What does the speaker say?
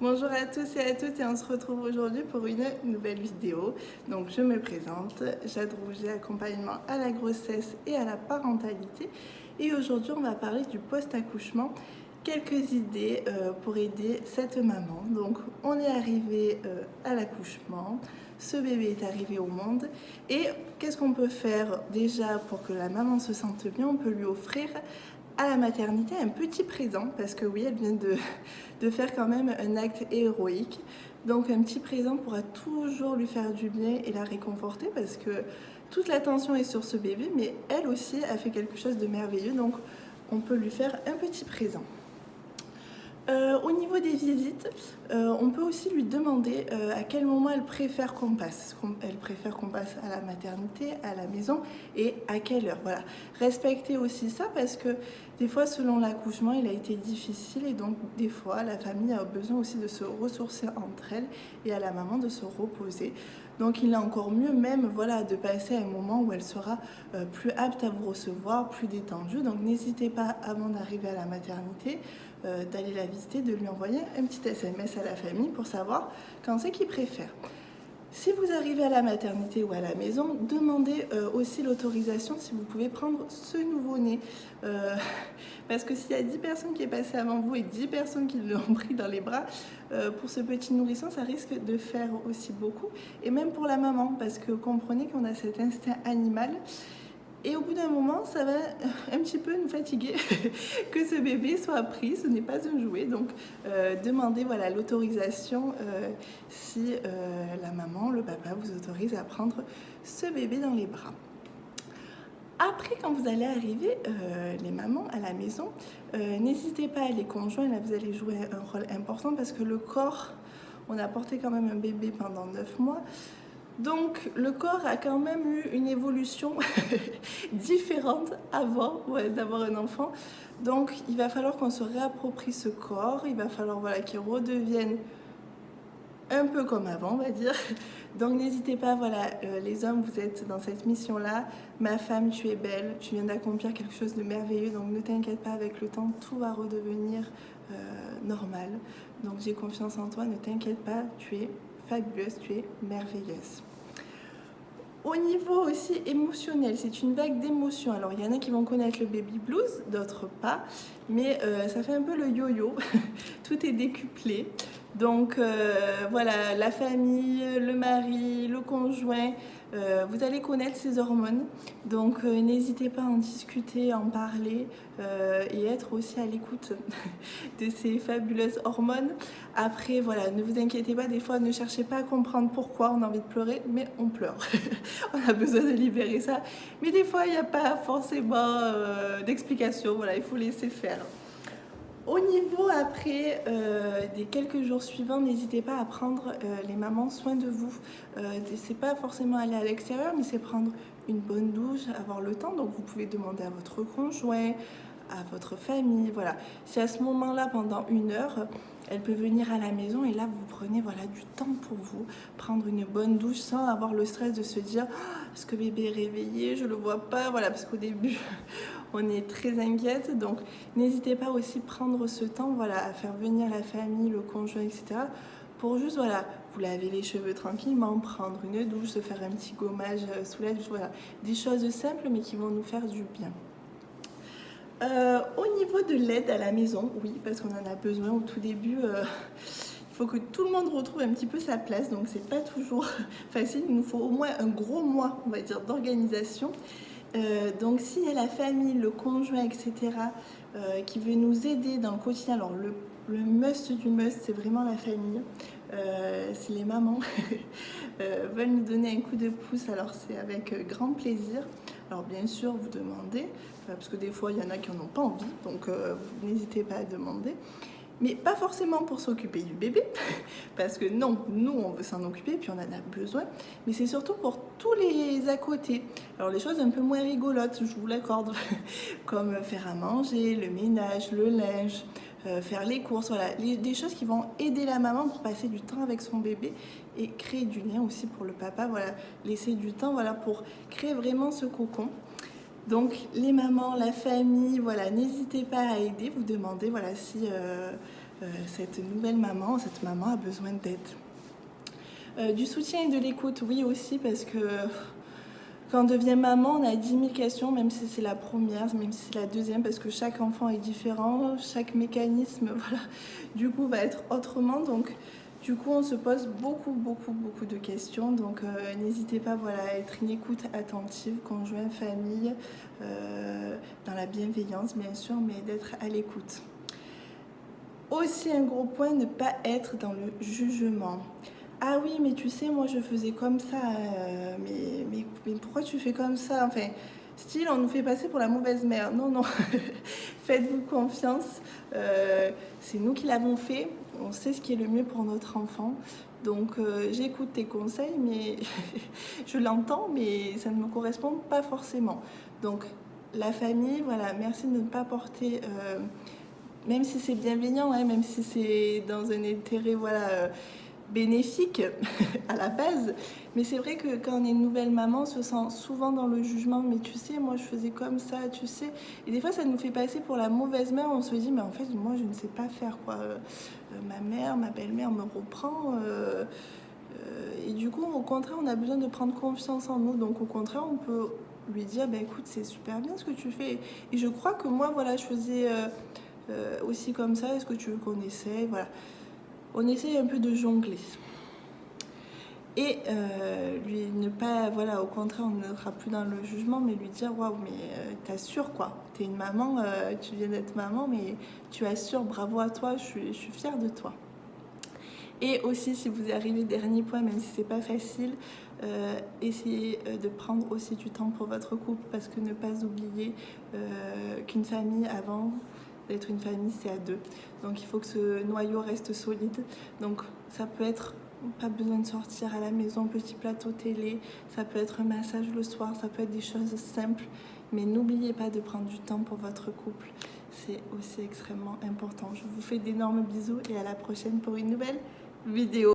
Bonjour à tous et à toutes et on se retrouve aujourd'hui pour une nouvelle vidéo. Donc je me présente, Jade Rouget, accompagnement à la grossesse et à la parentalité. Et aujourd'hui on va parler du post-accouchement. Quelques idées pour aider cette maman. Donc on est arrivé à l'accouchement, ce bébé est arrivé au monde et qu'est-ce qu'on peut faire déjà pour que la maman se sente bien? On peut lui offrir à la maternité un petit présent parce que oui, elle vient de faire quand même un acte héroïque. Donc un petit présent pourra toujours lui faire du bien et la réconforter parce que toute l'attention est sur ce bébé, mais elle aussi a fait quelque chose de merveilleux. Donc on peut lui faire un petit présent. Au niveau des visites, on peut aussi lui demander à quel moment elle préfère qu'on passe. Elle préfère qu'on passe à la maternité, à la maison et à quelle heure. Voilà. Respectez aussi ça parce que des fois, selon l'accouchement, il a été difficile et donc des fois, la famille a besoin aussi de se ressourcer entre elles et à la maman de se reposer. Donc il est encore mieux même voilà, de passer à un moment où elle sera plus apte à vous recevoir, plus détendue. Donc n'hésitez pas avant d'arriver à la maternité d'aller la visiter, de lui envoyer un petit SMS à la famille pour savoir quand c'est qu'il préfère. Si vous arrivez à la maternité ou à la maison, demandez aussi l'autorisation si vous pouvez prendre ce nouveau-né. Parce que s'il y a 10 personnes qui est passé avant vous et 10 personnes qui l'ont pris dans les bras, pour ce petit nourrisson, ça risque de faire aussi beaucoup. Et même pour la maman, parce que comprenez qu'on a cet instinct animal. Et au bout d'un moment, ça va un petit peu nous fatiguer que ce bébé soit pris, ce n'est pas un jouet. Donc demandez voilà, l'autorisation si la maman, le papa vous autorise à prendre ce bébé dans les bras. Après, quand vous allez arriver, les mamans, à la maison, n'hésitez pas, les conjoints, là vous allez jouer un rôle important parce que le corps, on a porté quand même un bébé pendant 9 mois. Donc le corps a quand même eu une évolution différente avant d'avoir un enfant. Donc il va falloir qu'on se réapproprie ce corps, il va falloir voilà, qu'il redevienne un peu comme avant, on va dire. Donc n'hésitez pas, voilà, les hommes, vous êtes dans cette mission-là. Ma femme, tu es belle, tu viens d'accomplir quelque chose de merveilleux, donc ne t'inquiète pas, avec le temps, tout va redevenir normal. Donc j'ai confiance en toi, ne t'inquiète pas, tu es fabuleuse, tu es merveilleuse. Au niveau aussi émotionnel, c'est une vague d'émotions. Alors il y en a qui vont connaître le baby blues, d'autres pas, mais ça fait un peu le yo-yo, tout est décuplé. Donc voilà, la famille, le mari, le conjoint, vous allez connaître ces hormones. Donc n'hésitez pas à en discuter, à en parler et être aussi à l'écoute de ces fabuleuses hormones. Après, voilà, ne vous inquiétez pas, des fois ne cherchez pas à comprendre pourquoi on a envie de pleurer, mais on pleure. On a besoin de libérer ça. Mais des fois, il n'y a pas forcément d'explication, voilà, il faut laisser faire. Au niveau après des quelques jours suivants, n'hésitez pas à prendre les mamans soin de vous. C'est pas forcément aller à l'extérieur, mais c'est prendre une bonne douche, avoir le temps. Donc vous pouvez demander à votre conjoint, à votre famille, voilà. Si à ce moment-là, pendant 1 heure, elle peut venir à la maison et là vous prenez voilà, du temps pour vous, prendre une bonne douche sans avoir le stress de se dire oh, est-ce que bébé est réveillé, je le vois pas, voilà, parce qu'au début on est très inquiète. Donc n'hésitez pas aussi à prendre ce temps voilà, à faire venir la famille, le conjoint, etc. pour juste voilà, vous laver les cheveux tranquillement, prendre une douche, se faire un petit gommage sous la douche, voilà, des choses simples mais qui vont nous faire du bien. Au niveau de l'aide à la maison, oui, parce qu'on en a besoin au tout début. Il faut que tout le monde retrouve un petit peu sa place, donc c'est pas toujours facile. Il nous faut au moins un gros mois, on va dire, d'organisation. Donc s'il y a la famille, le conjoint, etc., qui veut nous aider dans le quotidien, alors le must du must, c'est vraiment la famille. Si les mamans veulent nous donner un coup de pouce, alors c'est avec grand plaisir. Alors bien sûr, vous demandez, parce que des fois, il y en a qui n'en ont pas envie, donc n'hésitez pas à demander. Mais pas forcément pour s'occuper du bébé, parce que non, nous on veut s'en occuper, puis on en a besoin, mais c'est surtout pour tous les à côté. Alors les choses un peu moins rigolotes, je vous l'accorde, comme faire à manger, le ménage, le linge, faire les courses, voilà, des choses qui vont aider la maman pour passer du temps avec son bébé et créer du lien aussi pour le papa, voilà, laisser du temps voilà, pour créer vraiment ce cocon. Donc les mamans, la famille, voilà, n'hésitez pas à aider, vous demandez voilà, si cette nouvelle maman, cette maman a besoin d'aide. Du soutien et de l'écoute, oui aussi, parce que quand on devient maman, on a 10 000 questions, même si c'est la première, même si c'est la deuxième, parce que chaque enfant est différent, chaque mécanisme, voilà, du coup, va être autrement. Donc, du coup, on se pose beaucoup de questions. Donc, n'hésitez pas, voilà, à être une écoute attentive, conjoint, famille, dans la bienveillance, bien sûr, mais d'être à l'écoute. Aussi, un gros point, ne pas être dans le jugement. Ah oui, mais tu sais, moi je faisais comme ça, mais pourquoi tu fais comme ça? Enfin, style, on nous fait passer pour la mauvaise mère. Non, non, faites-vous confiance. C'est nous qui l'avons fait. On sait ce qui est le mieux pour notre enfant. Donc, j'écoute tes conseils, mais je l'entends, mais ça ne me correspond pas forcément. Donc, la famille, voilà, merci de ne pas porter, même si c'est bienveillant, hein, même si c'est dans un intérêt, voilà, bénéfique à la base, mais c'est vrai que quand on est une nouvelle maman, on se sent souvent dans le jugement, mais tu sais, moi je faisais comme ça, tu sais, et des fois ça nous fait passer pour la mauvaise mère, on se dit, mais en fait moi je ne sais pas faire quoi, ma belle-mère me reprend, et du coup au contraire on a besoin de prendre confiance en nous, donc au contraire on peut lui dire, bah écoute c'est super bien ce que tu fais, et je crois que moi voilà je faisais aussi comme ça, est-ce que tu veux qu'on essaye, voilà. On essaye un peu de jongler. Et lui ne pas, voilà, au contraire, on ne sera plus dans le jugement, mais lui dire waouh, mais t'assures quoi, t'es une maman, tu viens d'être maman, mais tu assures, bravo à toi, je suis fière de toi. Et aussi, si vous arrivez, dernier point, même si c'est pas facile, essayez de prendre aussi du temps pour votre couple, parce que ne pas oublier qu'une famille avant d'être une famille, c'est à deux. Donc il faut que ce noyau reste solide. Donc ça peut être pas besoin de sortir à la maison, petit plateau télé, ça peut être un massage le soir, ça peut être des choses simples, mais n'oubliez pas de prendre du temps pour votre couple. C'est aussi extrêmement important. Je vous fais d'énormes bisous et à la prochaine pour une nouvelle vidéo.